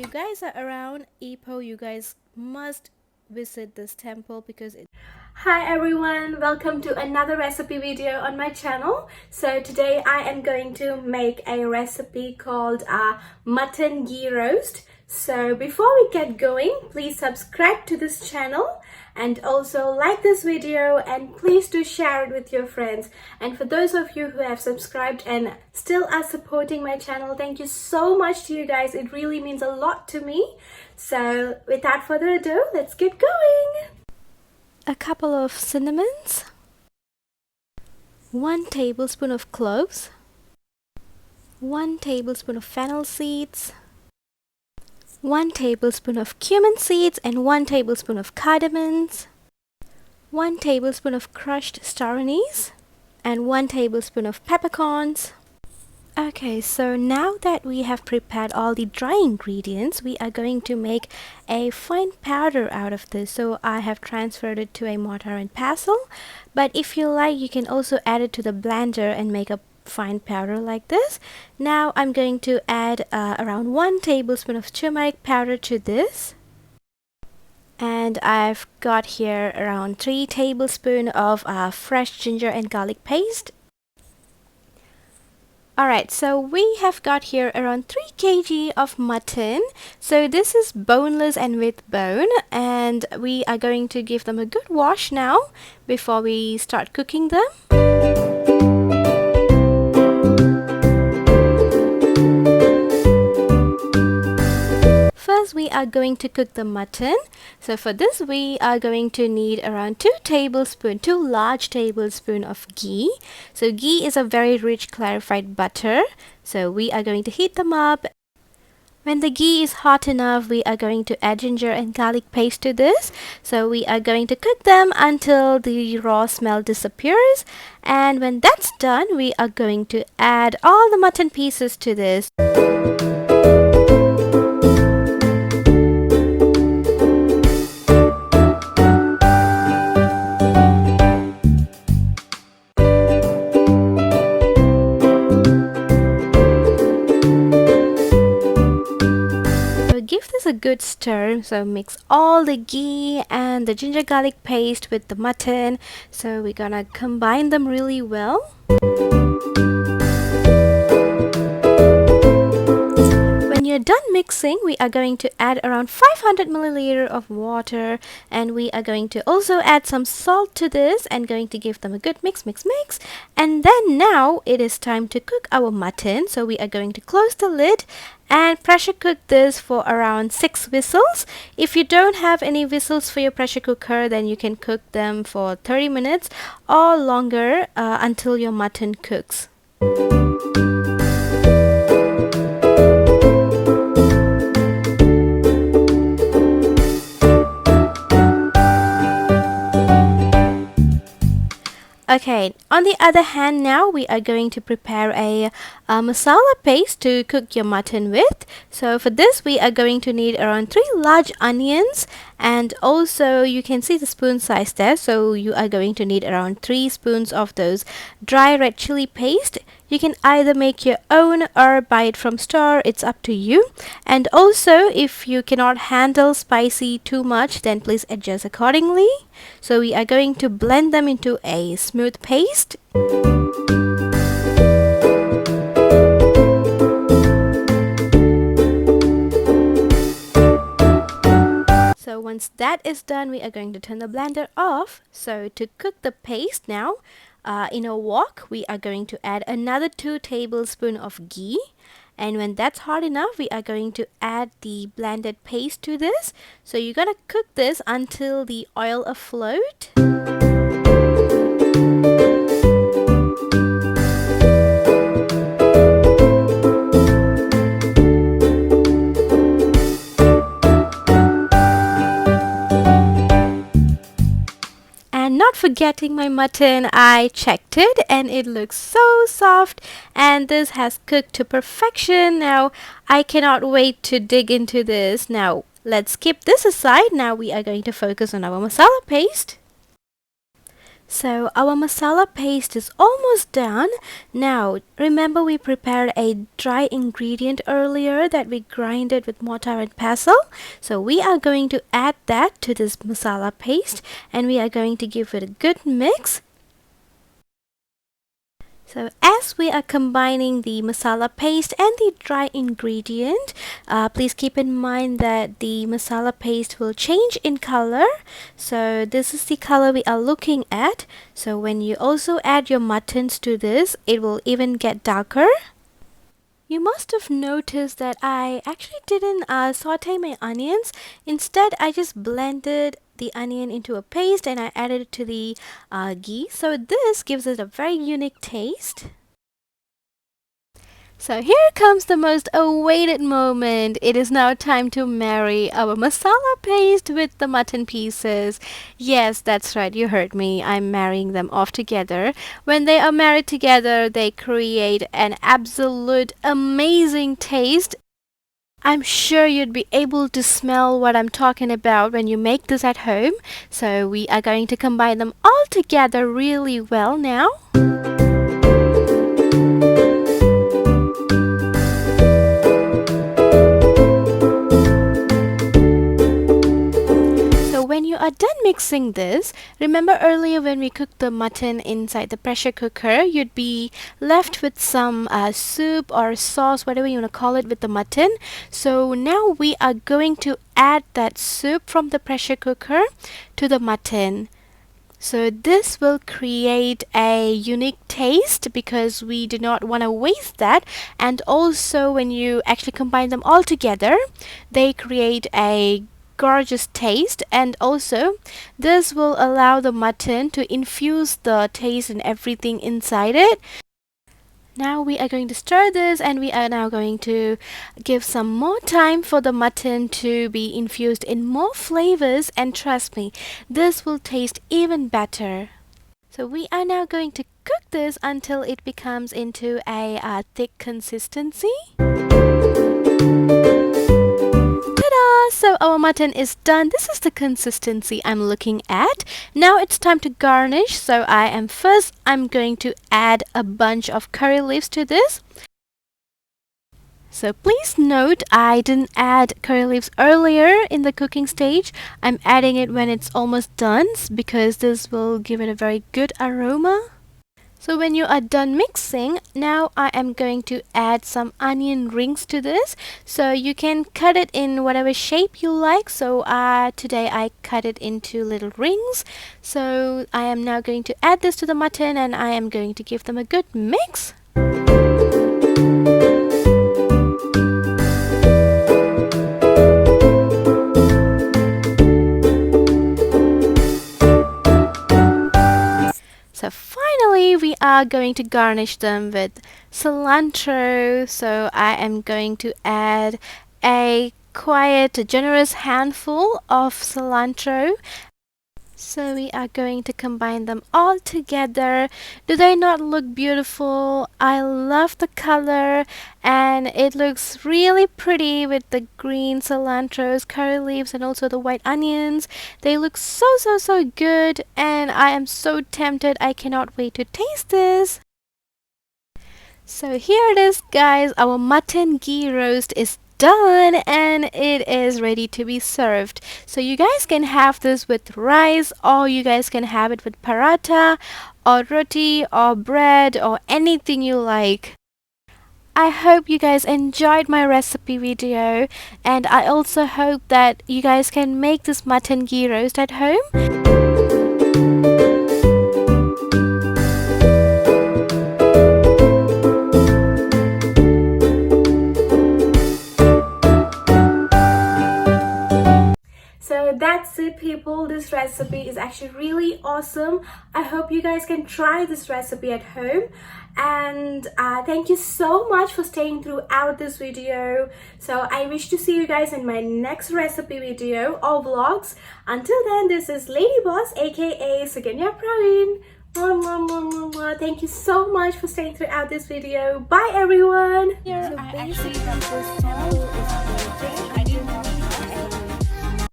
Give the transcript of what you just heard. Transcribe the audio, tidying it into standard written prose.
You guys are around Ipoh, you guys must visit this temple because it. Hi everyone, welcome to another recipe video on my channel. So today I am going to make a recipe called mutton ghee roast. So before we get going, please subscribe to this channel and also like this video, and please do share it with your friends. And for those of you who have subscribed and still are supporting my channel, thank you so much to you guys. It really means a lot to me. So without further ado, let's get going. A couple of cinnamons, 1 tablespoon of cloves, 1 tablespoon of fennel seeds, 1 tablespoon of cumin seeds, and 1 tablespoon of cardamoms, 1 tablespoon of crushed star anise, and 1 tablespoon of peppercorns. Okay, so now that we have prepared all the dry ingredients, we are going to make a fine powder out of this. So I have transferred it to a mortar and pestle, but if you like, you can also add it to the blender and make a fine powder like this. Now I'm going to add around 1 tablespoon of turmeric powder to this. And I've got here around 3 tablespoons of fresh ginger and garlic paste. Alright, so we have got here around 3 kg of mutton. So this is boneless and with bone, and we are going to give them a good wash now before we start cooking them. First, we are going to cook the mutton. So for this, we are going to need around 2 large tablespoons of ghee. So ghee is a very rich clarified butter. So we are going to heat them up. When the ghee is hot enough, we are going to add ginger and garlic paste to this. So we are going to cook them until the raw smell disappears. And when that's done, we are going to add all the mutton pieces to this. Give this a good stir. So mix all the ghee and the ginger garlic paste with the mutton. So we're gonna combine them really well. When you're done mixing, we are going to add around 500 milliliter of water, and we are going to also add some salt to this and going to give them a good mix. And then now it is time to cook our mutton. So we are going to close the lid and pressure cook this for around 6 whistles. If you don't have any whistles for your pressure cooker, then you can cook them for 30 minutes or longer until your mutton cooks. Okay, on the other hand, now we are going to prepare a masala paste to cook your mutton with. So for this, we are going to need around 3 large onions, and also you can see the spoon size there. So you are going to need around 3 spoons of those dry red chili paste. You can either make your own or buy it from store, it's up to you. And also, if you cannot handle spicy too much, then please adjust accordingly. So we are going to blend them into a smooth paste. So once that is done, we are going to turn the blender off. So to cook the paste now, in a wok, we are going to add another 2 tablespoons of ghee. And when that's hot enough, we are going to add the blended paste to this. So you're gonna cook this until the oil afloat. Not forgetting my mutton, I checked it and it looks so soft, and this has cooked to perfection. Now I cannot wait to dig into this. Now let's keep this aside. Now we are going to focus on our masala paste. So our masala paste is almost done. Now remember we prepared a dry ingredient earlier that we grinded with mortar and pestle. So we are going to add that to this masala paste and we are going to give it a good mix. So as we are combining the masala paste and the dry ingredient, please keep in mind that the masala paste will change in color. So this is the color we are looking at. So when you also add your muttons to this, it will even get darker. You must have noticed that I actually didn't saute my onions. Instead, I just blended the onion into a paste and I added it to the ghee. So this gives it a very unique taste. So here comes the most awaited moment. It is now time to marry our masala paste with the mutton pieces. Yes, that's right, you heard me. I'm marrying them off together. When they are married together, they create an absolute amazing taste. I'm sure you'd be able to smell what I'm talking about when you make this at home. So we are going to combine them all together really well now. When you are done mixing this, remember earlier when we cooked the mutton inside the pressure cooker, you'd be left with some soup or sauce, whatever you want to call it, with the mutton. So now we are going to add that soup from the pressure cooker to the mutton. So this will create a unique taste because we do not want to waste that. And also when you actually combine them all together, they create a gorgeous taste, and also this will allow the mutton to infuse the taste and everything inside it. Now we are going to stir this and we are now going to give some more time for the mutton to be infused in more flavors, and trust me, this will taste even better. So we are now going to cook this until it becomes into a thick consistency. So our mutton is done. This is the consistency I'm looking at. Now it's time to garnish. So I'm going to add a bunch of curry leaves to this. So please note I didn't add curry leaves earlier in the cooking stage. I'm adding it when it's almost done because this will give it a very good aroma. So when you are done mixing, now I am going to add some onion rings to this. So you can cut it in whatever shape you like. So today I cut it into little rings. So I am now going to add this to the mutton and I am going to give them a good mix. So finally, we are going to garnish them with cilantro. So I am going to add a quite generous handful of cilantro. So we are going to combine them all together. Do they not look beautiful? I love the color and it looks really pretty with the green cilantros, curry leaves and also the white onions. They look so good and I am so tempted. I cannot wait to taste this. So here it is, guys. Our mutton ghee roast is done and it is ready to be served. So you guys can have this with rice or you guys can have it with paratha or roti or bread or anything you like. I hope you guys enjoyed my recipe video and I also hope that you guys can make this mutton ghee roast at home. So that's it, people. This recipe is actually really awesome. I hope you guys can try this recipe at home. And thank you so much for staying throughout this video. So I wish to see you guys in my next recipe video or vlogs. Until then, this is LadyBoss aka Suganya Praveen. Thank you so much for staying throughout this video. Bye everyone. So basically, this channel is